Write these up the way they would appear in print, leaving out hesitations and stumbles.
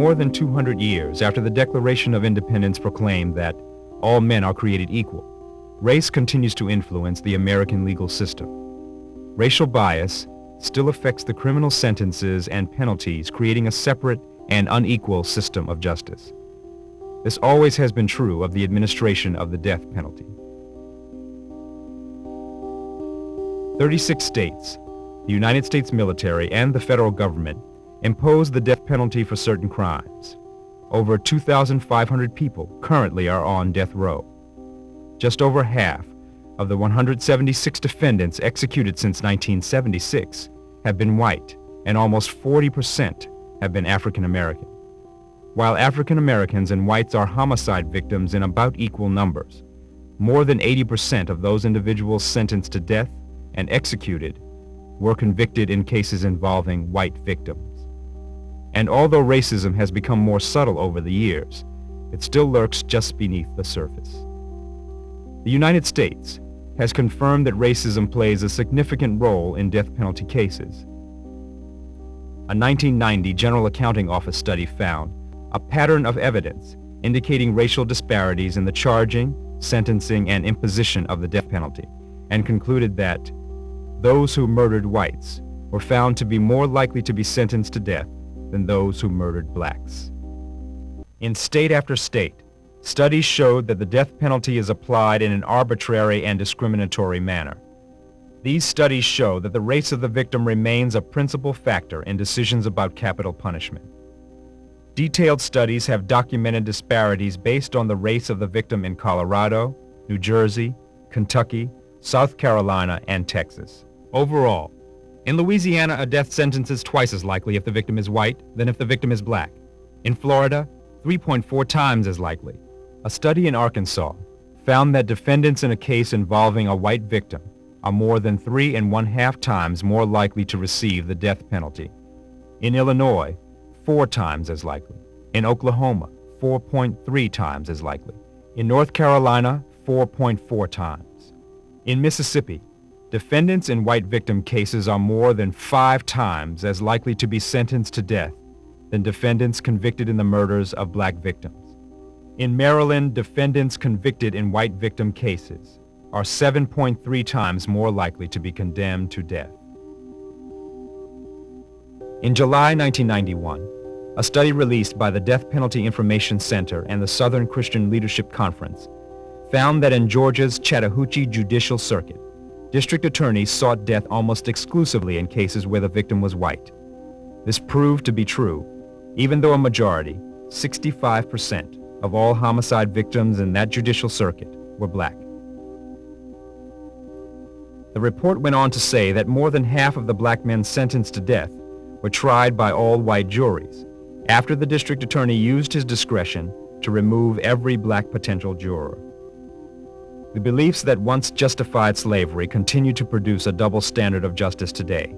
more than 200 years after the Declaration of Independence proclaimed that all men are created equal, race continues to influence the American legal system. Racial bias still affects the criminal sentences and penalties, creating a separate and unequal system of justice. This always has been true of the administration of the death penalty. 36 states, the United States military, and the federal government impose the death penalty for certain crimes. Over 2,500 people currently are on death row. Just over half of the 176 defendants executed since 1976 have been white, and almost 40% have been African American. While African Americans and whites are homicide victims in about equal numbers, more than 80% of those individuals sentenced to death and executed were convicted in cases involving white victims. And although racism has become more subtle over the years, it still lurks just beneath the surface. The United States has confirmed that racism plays a significant role in death penalty cases. A 1990 General Accounting Office study found a pattern of evidence indicating racial disparities in the charging, sentencing, and imposition of the death penalty, and concluded that those who murdered whites were found to be more likely to be sentenced to death than those who murdered blacks. In state after state, studies showed that the death penalty is applied in an arbitrary and discriminatory manner. These studies show that the race of the victim remains a principal factor in decisions about capital punishment. Detailed studies have documented disparities based on the race of the victim in Colorado, New Jersey, Kentucky, South Carolina, and Texas. Overall, in Louisiana, a death sentence is twice as likely if the victim is white than if the victim is black. In Florida, 3.4 times as likely. A study in Arkansas found that defendants in a case involving a white victim are more than 3.5 times more likely to receive the death penalty. In Illinois, 4 times as likely. In Oklahoma, 4.3 times as likely. In North Carolina, 4.4 times. In Mississippi, defendants in white victim cases are more than 5 times as likely to be sentenced to death than defendants convicted in the murders of black victims. In Maryland, defendants convicted in white victim cases are 7.3 times more likely to be condemned to death. In July 1991, a study released by the Death Penalty Information Center and the Southern Christian Leadership Conference found that in Georgia's Chattahoochee Judicial Circuit, district attorneys sought death almost exclusively in cases where the victim was white. This proved to be true, even though a majority, 65%, of all homicide victims in that judicial circuit were black. The report went on to say that more than half of the black men sentenced to death were tried by all-white juries, after the district attorney used his discretion to remove every black potential juror. The beliefs that once justified slavery continue to produce a double standard of justice today.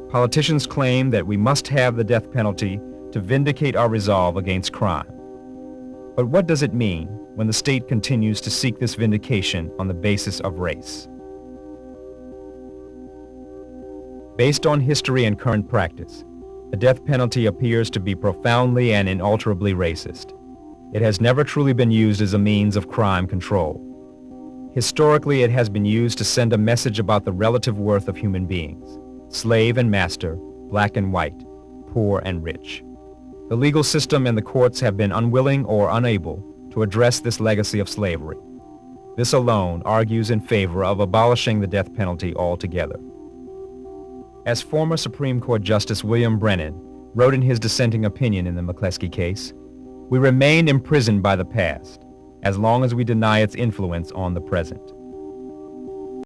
Politicians claim that we must have the death penalty to vindicate our resolve against crime. But what does it mean when the state continues to seek this vindication on the basis of race? Based on history and current practice, the death penalty appears to be profoundly and inalterably racist. It has never truly been used as a means of crime control. Historically, it has been used to send a message about the relative worth of human beings, slave and master, black and white, poor and rich. The legal system and the courts have been unwilling or unable to address this legacy of slavery. This alone argues in favor of abolishing the death penalty altogether. As former Supreme Court Justice William Brennan wrote in his dissenting opinion in the McCleskey case, "We remain imprisoned by the past as long as we deny its influence on the present."